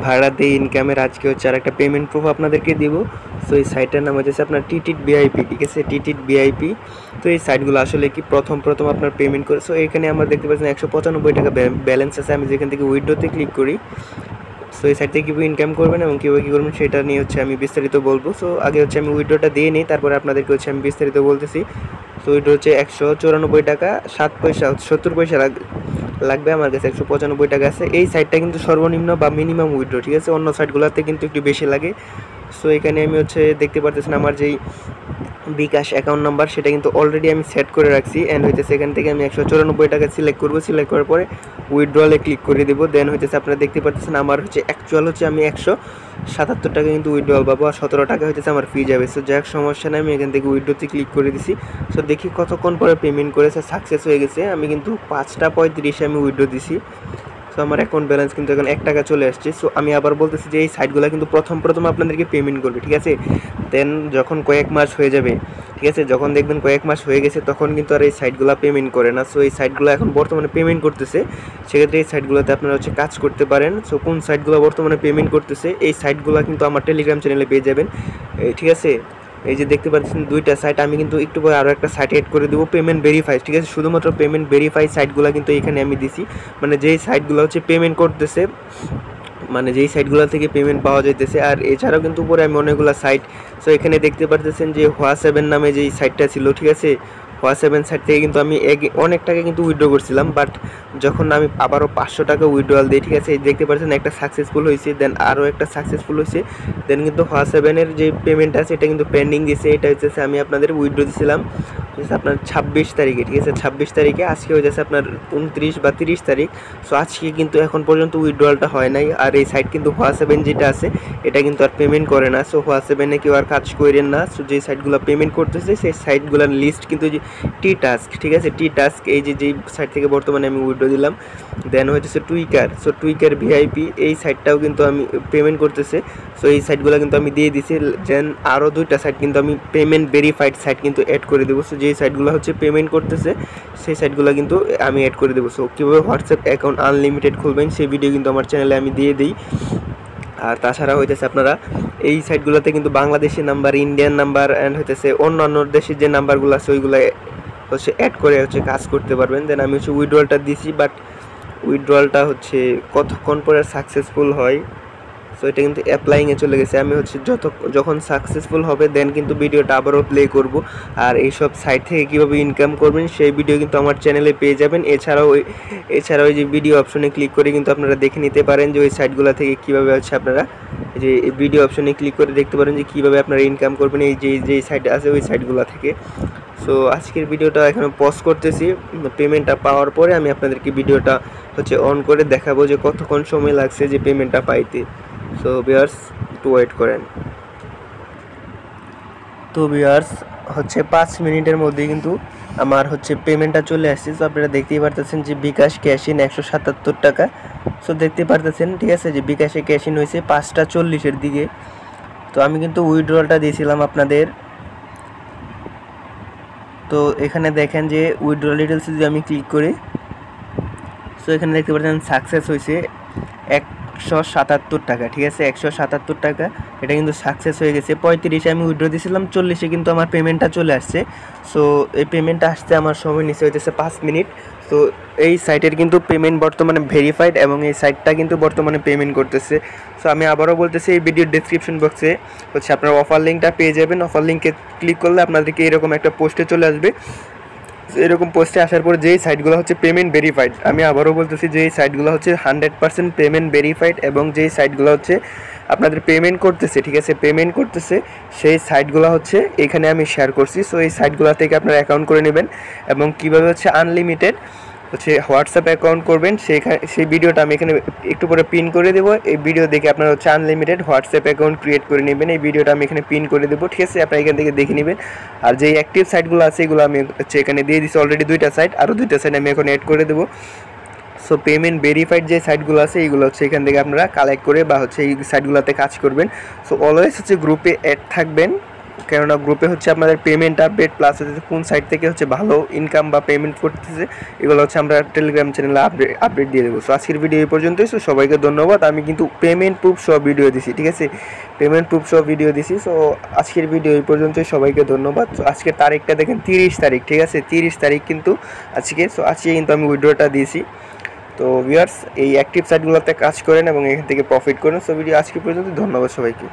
ভাড়া দিয়ে ইনকামের আজকে হচ্ছে আর একটা পেমেন্ট প্রুফ আপনাদেরকে দিব। সো এই সাইটটার নাম হচ্ছে আপনার টিটিট ভিআইপি, ঠিক আছে, টিটিট ভিআইপি। তো এই সাইটগুলো আসলে কি প্রথম আপনার পেমেন্ট করে। সো এখানে আমরা দেখতে পাচ্ছেন 195 টাকা ব্যালেন্স আছে। আমি যেখান থেকে উইথড্রোতে ক্লিক করি, সো এই সাইট থেকে কীভাবে ইনকাম করবেন এবং কীভাবে কী করবেন সেটা নিয়ে হচ্ছে আমি বিস্তারিত বলবো। সো আগে হচ্ছে আমি উইথড্রোটা দিয়ে নিই, তারপরে আপনাদেরকে হচ্ছে আমি বিস্তারিত বলতেছি। সো উইথড্রো হচ্ছে 194 টাকা 7 পয়সা 70 পয়সা লাগবে। আমার কাছে 195 টাকা আছে। এই সাইটটা কিন্তু সর্বনিম্ন বা মিনিমাম উইথড্রো, ঠিক আছে, অন্য সাইটগুলোতে কিন্তু একটু বেশি লাগে। সো এখানে আমি হচ্ছে দেখতে পারতেছেন আমার যেই বিকাশ অ্যাকাউন্ট নাম্বার সেটা কিন্তু অলরেডি আমি সেট করে রাখছি। অ্যান্ড হইতেছে এখান থেকে আমি 194 টাকা সিলেক্ট করবো। সিলেক্ট করার পরে উইথড্রলে ক্লিক করে দেবো। দেন হইতেছে আপনারা দেখতে পাচ্ছেন আমার হচ্ছে অ্যাকচুয়াল হচ্ছে আমি 177 টাকা কিন্তু উইথড্রল পাবো, আর 17 টাকা হইতেছে আমার ফি যাবে। সো যাই হোক সমস্যা নেই, আমি এখান থেকে উইথড্রোতে ক্লিক করে দিছি। সো দেখি কতক্ষণ পরে পেমেন্ট করেছে, সাকসেস হয়ে গেছে। আমি কিন্তু 5:35 আমি উইথড্রো দিছি। সো আমার অ্যাকাউন্ট ব্যালেন্স কিন্তু এখন 1 টাকা চলে আসছে। সো আমি আবার বলতেছি যে এই সাইটগুলো কিন্তু প্রথম আপনাদেরকে পেমেন্ট করবে, ঠিক আছে। দেন যখন কয়েক মাস হয়ে যাবে, ঠিক আছে, যখন দেখবেন কয়েক মাস হয়ে গেছে তখন কিন্তু আর এই সাইটগুলো পেমেন্ট করে না। সো এই সাইটগুলো এখন বর্তমানে পেমেন্ট করতেছে। সেক্ষেত্রে এই সাইটগুলোতে আপনারা হচ্ছে কাজ করতে পারেন। সো কোন সাইটগুলো বর্তমানে পেমেন্ট করতেছে এই সাইটগুলো কিন্তু আমার টেলিগ্রাম চ্যানেলে পেয়ে যাবেন, ঠিক আছে। এই যে দেখতে পাচ্ছেন 2টা সাইট, আমি কিন্তু একটু পরে আরও একটা সাইট এড করে দেবো, পেমেন্ট ভেরিফাই, ঠিক আছে। শুধুমাত্র পেমেন্ট ভেরিফাই সাইটগুলো কিন্তু এখানে আমি দিছি, মানে যেই সাইটগুলো হচ্ছে পেমেন্ট করতেছে, মানে যেই সাইটগুলো থেকে পেমেন্ট পাওয়া যাইতেছে। আর এছাড়াও কিন্তু উপরে আমি অনেকগুলো সাইট, সো এখানে দেখতে পারতেছেন যে হোয়াটসঅ্যাপের নামে যেই সাইটটা ছিল, ঠিক আছে, হোয়াটসঅ্যাপের সাইট থেকে কিন্তু আমি অনেক টাকা কিন্তু উইথড্র করছিলাম। বাট যখন আমি আবারও 500 টাকা উইথড্রয়াল দিই, ঠিক আছে, দেখতে পাচ্ছেন একটা সাকসেসফুল হয়েছে, দেন আরও একটা সাকসেসফুল হয়েছে। দেন কিন্তু হোয়াটসঅ্যাপের যে পেমেন্ট আছে এটা কিন্তু পেন্ডিং দিয়েছে। এটা হচ্ছে আমি আপনাদের উইথড্র দিয়েছিলাম আপনার 26 তারিখে, ঠিক আছে, 26 তারিখে। আজকে হয়ে যাচ্ছে আপনার 29 বা 30 তারিখ। সো আজকে কিন্তু এখন পর্যন্ত উইথড্রয়ালটা হয় নাই। আর এই সাইট কিন্তু হোয়াটসঅ্যাপেন যেটা আছে এটা কিন্তু আর পেমেন্ট করে না। সো হোয়াটসঅ্যাপেনে কেউ আর কাজ করেন না। সো যে সাইটগুলো পেমেন্ট করতেছে সেই সাইটগুলোর লিস্ট কিন্তু যে টি টাস্ক, ঠিক আছে, টি টাস্ক, এই যে যেই সাইট থেকে বর্তমানে আমি উইথড্র দিলাম। দেন হচ্ছে টুইকার, সো টুইকার ভিআইপি এই সাইটটাও কিন্তু আমি পেমেন্ট করতেছে। সো এই সাইটগুলো কিন্তু আমি দিয়ে দিছি। দেন আরও 2টা সাইট কিন্তু আমি পেমেন্ট ভেরিফাইড সাইট কিন্তু অ্যাড করে দেবো। সো যেই সাইটগুলো হচ্ছে পেমেন্ট করতেছে সেই সাইটগুলো কিন্তু আমি অ্যাড করে দেবো। সো কীভাবে হোয়াটসঅ্যাপ অ্যাকাউন্ট আনলিমিটেড খুলবেন সেই ভিডিও কিন্তু আমার চ্যানেলে আমি দিয়ে দিই। আর তাছাড়া হইতেছে আপনারা এই সাইটগুলোতে কিন্তু Bangladeshi number, Indian number and হইতেছে অন্যান্য দেশের যে নাম্বারগুলো আছে ওইগুলো হচ্ছে অ্যাড করে হচ্ছে কাজ করতে পারবেন। দেন আমি হচ্ছে উইথড্রয়ালটা দিছি, বাট উইথড্রয়ালটা হচ্ছে কতক্ষণ পরে সাকসেসফুল হয়। সো এটা কিন্তু অ্যাপ্লাইংয়ে চলে গেছে। আমি হচ্ছে যখন সাকসেসফুল হবে দেন কিন্তু ভিডিওটা আবারও প্লে করব। আর এইসব সাইট থেকে কীভাবে ইনকাম করবেন সেই ভিডিও কিন্তু আমার চ্যানেলে পেয়ে যাবেন। এছাড়াও ওই যে ভিডিও অপশনে ক্লিক করে কিন্তু আপনারা দেখে নিতে পারেন যে ওই সাইটগুলো থেকে কীভাবে হচ্ছে আপনারা যে ভিডিও অপশনে ক্লিক করে দেখতে পারেন যে কীভাবে আপনারা ইনকাম করবেন এই যে সাইট আছে ওই সাইটগুলো থেকে। সো আজকের ভিডিওটা এখানে পজ করতেছি। পেমেন্টটা পাওয়ার পরে আমি আপনাদেরকে ভিডিওটা হচ্ছে অন করে দেখাবো যে কতক্ষণ সময় লাগছে যে পেমেন্টটা পাইতে। সো ভিউয়ার্স একটু ওয়েট করেন। তো ভিউয়ার্স হচ্ছে 5 মিনিটের মধ্যেই কিন্তু আমার হচ্ছে পেমেন্টটা চলে আসছে। সো আপনারা দেখতেই পারতেছেন যে বিকাশ ক্যাশ ইন 177 টাকা। সো দেখতে পারতেছেন, ঠিক আছে, যে বিকাশে ক্যাশ ইন হয়েছে 5:40-এর দিকে। তো আমি কিন্তু উইথড্রয়ালটা দিয়েছিলাম আপনাদের। তো এখানে দেখেন যে উইথড্রয়াল ডিটেলসে যদি আমি ক্লিক করি, সো এখানে দেখতে পাচ্ছেন সাকসেস হয়েছে 177 টাকা, ঠিক আছে, 177 টাকা এটা কিন্তু সাকসেস হয়ে গেছে। 35-এ আমি উইথড্র দিয়েছিলাম, 40-এ কিন্তু আমার পেমেন্টটা চলে আসছে। সো এই পেমেন্টটা আসতে আমার সময় নিচে হইতেছে 5 মিনিট। তো এই সাইটের কিন্তু পেমেন্ট বর্তমানে ভেরিফাইড এবং এই সাইটটা কিন্তু বর্তমানে পেমেন্ট করতেছে। সো আমি আবারও বলতেছি এই ভিডিওর ডেসক্রিপশন বক্সে হচ্ছে আপনার অফার লিঙ্কটা পেয়ে যাবেন। অফার লিঙ্কে ক্লিক করলে আপনাদেরকে এরকম একটা পোস্টে চলে আসবে। এরকম পোস্টে আসার পর যেই সাইটগুলো হচ্ছে পেমেন্ট ভেরিফাইড, আমি আবারও বলতেছি যে এই সাইটগুলো হচ্ছে 100% পেমেন্ট ভেরিফাইড এবং যেই সাইটগুলো হচ্ছে আপনাদের পেমেন্ট করতেছে, ঠিক আছে, পেমেন্ট করতেছে সেই সাইটগুলো হচ্ছে এখানে আমি শেয়ার করছি। সো এই সাইটগুলো থেকে আপনারা অ্যাকাউন্ট করে নেবেন এবং কীভাবে হচ্ছে আনলিমিটেড হচ্ছে হোয়াটসঅ্যাপ অ্যাকাউন্ট করবেন সেই ভিডিওটা আমি এখানে একটু পরে পিন করে দেবো। এই ভিডিও দেখে আপনারা হচ্ছে আনলিমিটেড হোয়াটসঅ্যাপ অ্যাকাউন্ট ক্রিয়েট করে নেবেন। এই ভিডিওটা আমি এখানে পিন করে দেবো, ঠিক আছে, আপনারা এখান থেকে দেখে নেবেন। আর যেই অ্যাক্টিভ সাইটগুলো আছে এগুলো আমি হচ্ছে এখানে দিয়ে দিচ্ছি অলরেডি 2টা সাইট, আরও 2টা সাইট আমি এখন অ্যাড করে দেবো। সো পেমেন্ট ভেরিফাইড যে সাইটগুলো আছে এইগুলো হচ্ছে এখান থেকে আপনারা কালেক্ট করে বা হচ্ছে এই সাইটগুলোতে কাজ করবেন। সো অলওয়েজ হচ্ছে গ্রুপে অ্যাড থাকবেন, কেননা গ্রুপে হচ্ছে আপনাদের পেমেন্ট আপডেট প্লাস হচ্ছে কোন সাইট থেকে হচ্ছে ভালো ইনকাম বা পেমেন্ট করতেছে এগুলো হচ্ছে আমরা টেলিগ্রাম চ্যানেলে আপডেট দিয়ে দেবো। সো আজকের ভিডিও এই পর্যন্তই। সো সবাইকে ধন্যবাদ। আমি কিন্তু পেমেন্ট প্রুফ সহ ভিডিও দিছি, ঠিক আছে, পেমেন্ট প্রুফ সহ ভিডিও দিছি। সো আজকের ভিডিও এই পর্যন্তই, সবাইকে ধন্যবাদ। সো আজকের তারিখটা দেখেন 30 তারিখ, ঠিক আছে, 30 তারিখ কিন্তু আজকে। সো আজকে কিন্তু আমি ভিডিওটা দিয়েছি। তো ভিউয়ার্স এই অ্যাক্টিভ সাইটগুলোতে কাজ করেন এবং এখান থেকে প্রফিট করেন। সো ভিডিও আজকে পর্যন্ত, ধন্যবাদ সবাইকে।